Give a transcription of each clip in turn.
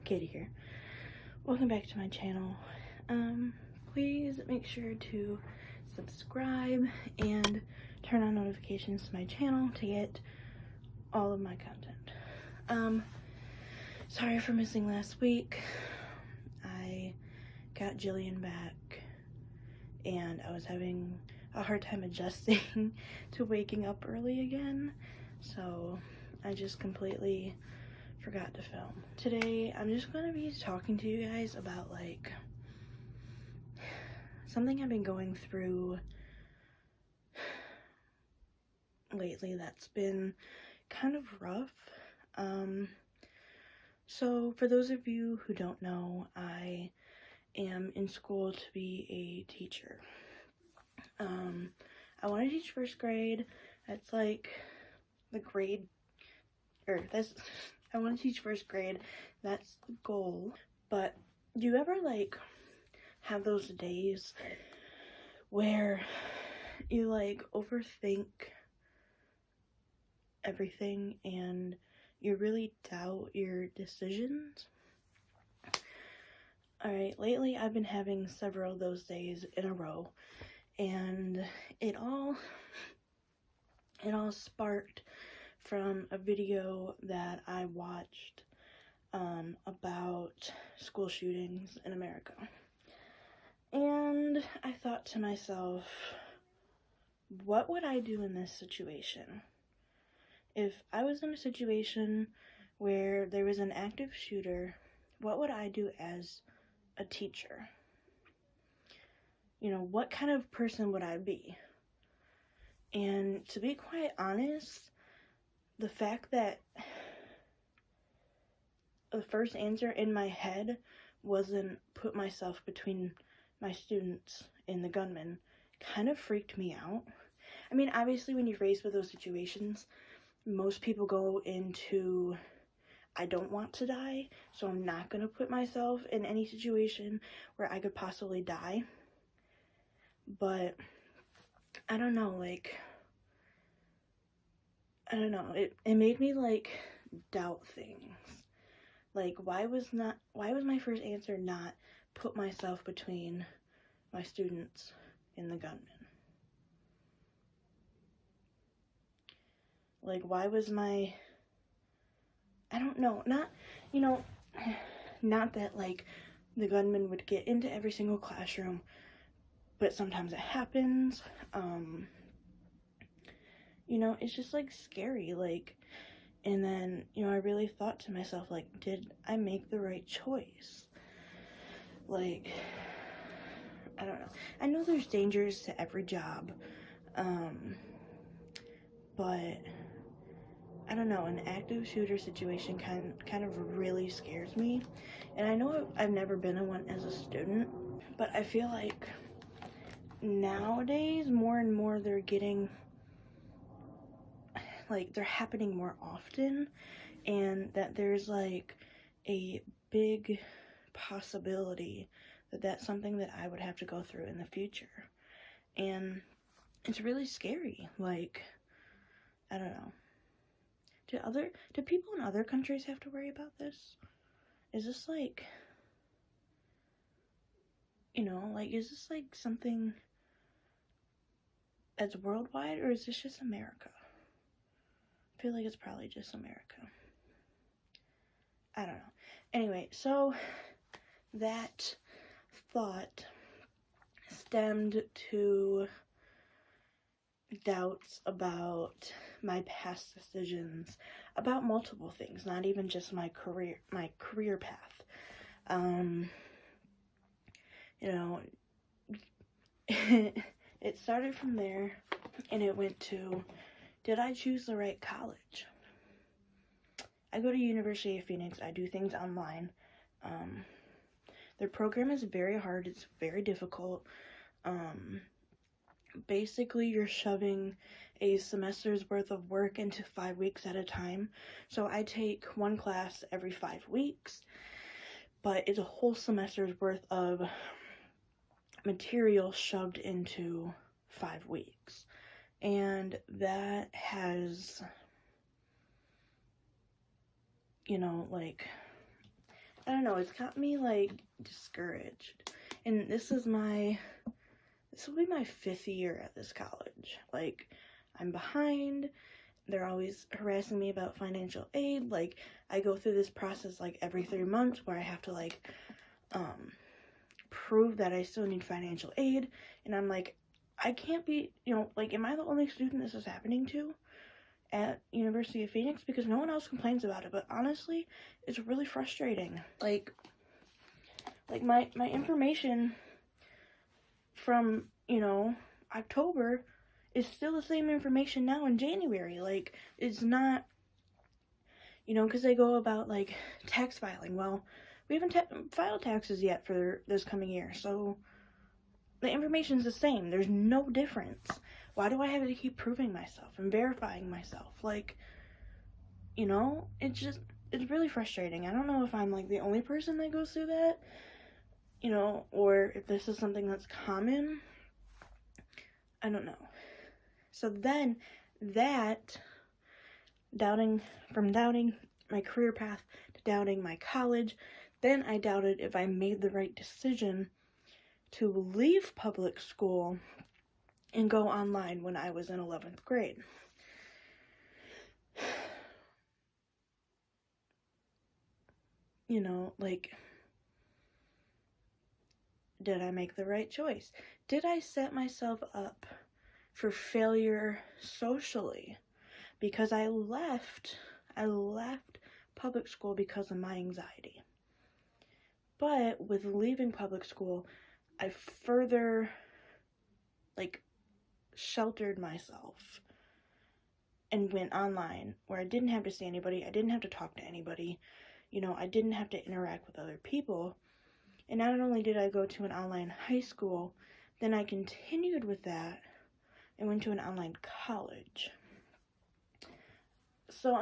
Katie here. Welcome back to my channel. Please make sure to subscribe and turn on notifications to my channel to get all of my content. Sorry for missing last week. I got Jillian back and I was having a hard time adjusting to waking up early again, so I just completely forgot to film. Today I'm just going to be talking to you guys about like something I've been going through lately that's been kind of rough. So for those of you who don't know, I am in school to be a teacher. I want to teach first grade. That's like the grade, I want to teach first grade. That's the goal. But do you ever like have those days where you like overthink everything and you really doubt your decisions? Alright, lately I've been having several of those days in a row, and it all sparked from a video that I watched about school shootings in America. And I thought to myself, what would I do in this situation? If I was in a situation where there was an active shooter, what would I do as a teacher? You know, what kind of person would I be? And to be quite honest, the fact that the first answer in my head wasn't put myself between my students and the gunman kind of freaked me out. I mean, obviously when you're faced with those situations, most people go into, I don't want to die, so I'm not going to put myself in any situation where I could possibly die. But I don't know, like, I don't know, it made me like doubt things. Like, why was my first answer not put myself between my students and the gunman? Like, why was I don't know, not that like the gunman would get into every single classroom, but sometimes it happens. It's just like scary, like, and then, I really thought to myself, like, did I make the right choice? Like, I don't know. I know there's dangers to every job, but I don't know, an active shooter situation kind of really scares me. And I know I've never been in one as a student, but I feel like nowadays more and more they're happening more often, and that there's like a big possibility that that's something that I would have to go through in the future. And it's really scary. Like, I don't know. Do people in other countries have to worry about this? Is this like, is this like something that's worldwide, or is this just America? I feel like it's probably just America. I don't know. Anyway, so that thought stemmed to doubts about my past decisions, about multiple things, not even just my career path. It started from there, and it went to, did I choose the right college? I go to University of Phoenix. I do things online. Their program is very hard. It's very difficult. Basically, you're shoving a semester's worth of work into 5 weeks at a time. So I take one class every 5 weeks, but it's a whole semester's worth of material shoved into 5 weeks. And that has, I don't know, it's got me, like, discouraged. And this will be my 5th year at this college. Like, I'm behind. They're always harassing me about financial aid. Like, I go through this process, like, every 3 months where I have to, like, prove that I still need financial aid. And I'm like, I can't be, like, am I the only student this is happening to at University of Phoenix? Because no one else complains about it. But honestly, it's really frustrating. Like my information from, October is still the same information now in January. Like, it's not, because they go about, like, tax filing. Well, we haven't filed taxes yet for this coming year, so the information's the same. There's no difference. Why do I have to keep proving myself and verifying myself? Like, it's really frustrating. I don't know if I'm, like, the only person that goes through that, or if this is something that's common. I don't know. So then from doubting my career path to doubting my college, then I doubted if I made the right decision to leave public school and go online when I was in 11th grade. Like, did I make the right choice? Did I set myself up for failure socially? Because I left public school because of my anxiety. But with leaving public school, I further, like, sheltered myself and went online where I didn't have to see anybody. I didn't have to talk to anybody. I didn't have to interact with other people. And not only did I go to an online high school, then I continued with that and went to an online college. So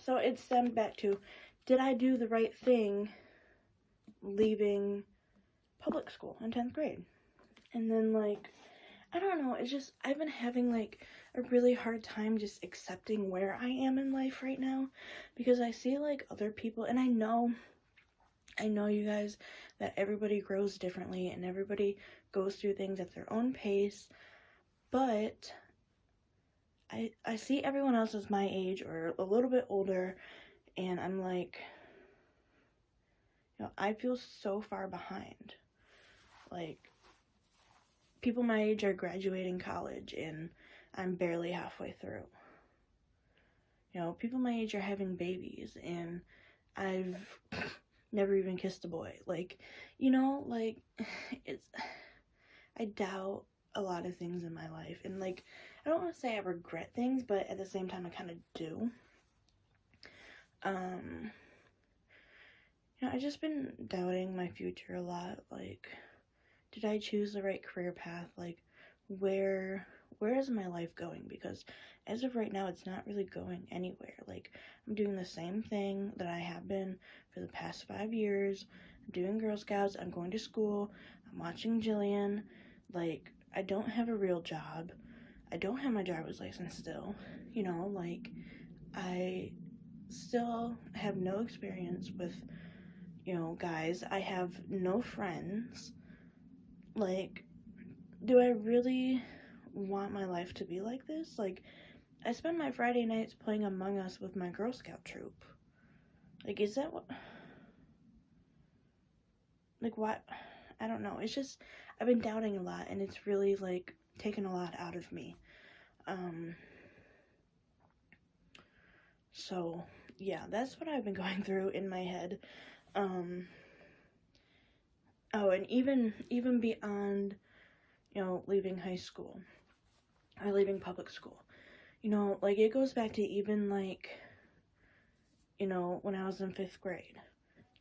so it stemmed back to, did I do the right thing leaving public school in 10th grade? And then, like, I don't know, it's just, I've been having, like, a really hard time just accepting where I am in life right now, because I see, like, other people, and I know you guys, that everybody grows differently, and everybody goes through things at their own pace, but I see everyone else as my age, or a little bit older, and I'm like, I feel so far behind. Like, people my age are graduating college, and I'm barely halfway through. People my age are having babies, and I've never even kissed a boy. Like, I doubt a lot of things in my life, and, like, I don't want to say I regret things, but at the same time I kind of do. I've just been doubting my future a lot. Like, did I choose the right career path? Like, where is my life going? Because as of right now, it's not really going anywhere. Like, I'm doing the same thing that I have been for the past 5 years. I'm doing Girl Scouts, I'm going to school, I'm watching Jillian. Like, I don't have a real job. I don't have my driver's license still. Like, I still have no experience with, guys. I have no friends. Like, do I really want my life to be like this? Like, I spend my Friday nights playing Among Us with my Girl Scout troop. Like, is that what... Like, what? I don't know. It's just, I've been doubting a lot, and it's really, like, taken a lot out of me. So, yeah, that's what I've been going through in my head. Oh, and even beyond, leaving high school, or leaving public school, like, it goes back to even, like, when I was in 5th grade.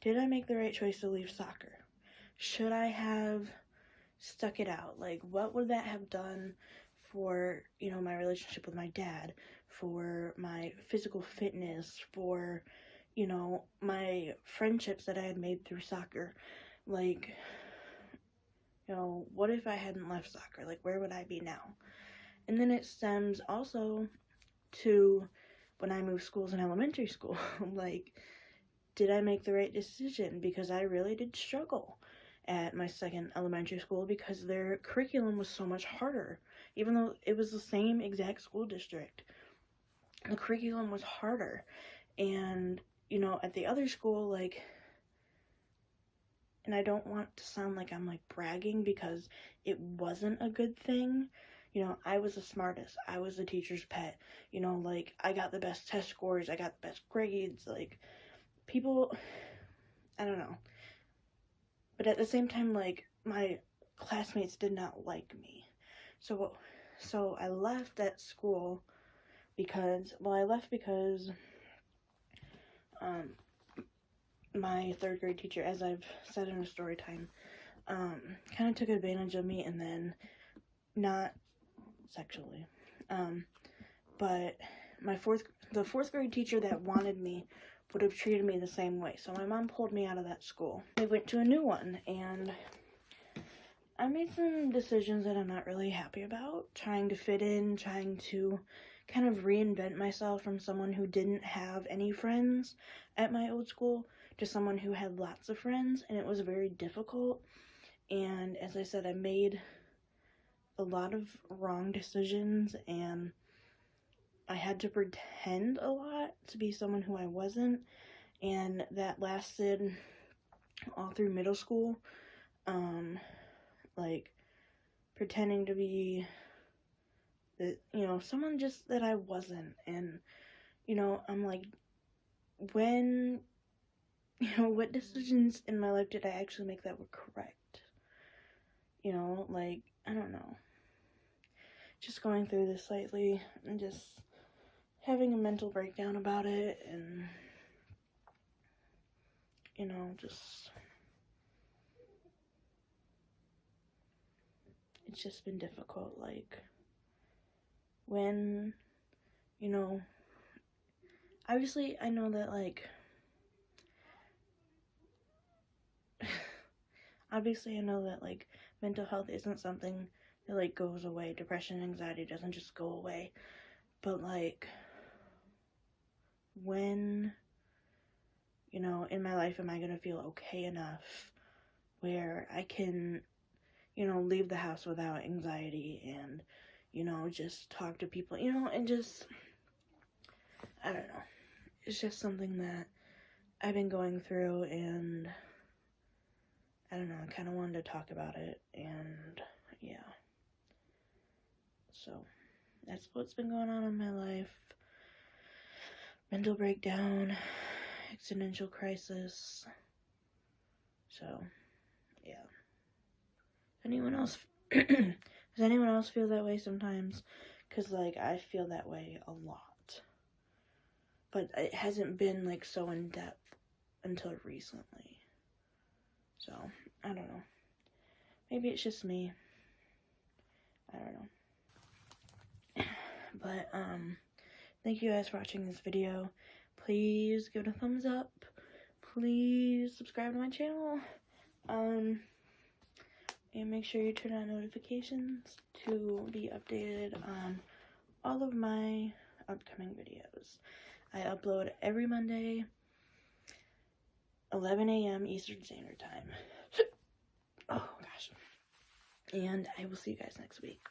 Did I make the right choice to leave soccer? Should I have stuck it out? Like, what would that have done for, my relationship with my dad, for my physical fitness, for, my friendships that I had made through soccer? Like, what if I hadn't left soccer? Like, where would I be now? And then it stems also to when I moved schools in elementary school. Like, did I make the right decision? Because I really did struggle at my second elementary school because their curriculum was so much harder. Even though it was the same exact school district, the curriculum was harder. And, you know, at the other school, like, and I don't want to sound like I'm, like, bragging because it wasn't a good thing. You know, I was the smartest. I was the teacher's pet. You know, like, I got the best test scores. I got the best grades. Like, people, I don't know. But at the same time, like, my classmates did not like me. So I left that school because, well, I left because my third grade teacher, as I've said in a story time, kind of took advantage of me, and then not sexually, but the fourth grade teacher that wanted me would have treated me the same way. So my mom pulled me out of that school. I went to a new one, and I made some decisions that I'm not really happy about, trying to fit in, trying to kind of reinvent myself from someone who didn't have any friends at my old school to someone who had lots of friends, and it was very difficult. And as I said, I made a lot of wrong decisions, and I had to pretend a lot to be someone who I wasn't, and that lasted all through middle school. Like, pretending to be that, you know, someone just that I wasn't. And, you know, I'm like, when, you know, what decisions in my life did I actually make that were correct? You know, like, I don't know. Just going through this lately and just having a mental breakdown about it, and, you know, just, it's just been difficult. Like, when, you know, obviously I know that, like, obviously I know that, like, mental health isn't something that, like, goes away. Depression and anxiety doesn't just go away. But, like, when, you know, in my life am I gonna feel okay enough where I can, you know, leave the house without anxiety and, you know, just talk to people, you know, and just, I don't know. It's just something that I've been going through, and I don't know, I kind of wanted to talk about it, and yeah. So, that's what's been going on in my life. Mental breakdown, existential crisis. So, yeah. Anyone else, does anyone else feel that way sometimes? Because, like, I feel that way a lot. But it hasn't been, like, so in-depth until recently. So, I don't know. Maybe it's just me. I don't know. But, thank you guys for watching this video. Please give it a thumbs up. Please subscribe to my channel. And make sure you turn on notifications to be updated on all of my upcoming videos. I upload every Monday, 11 a.m. Eastern Standard Time. Oh, gosh. And I will see you guys next week.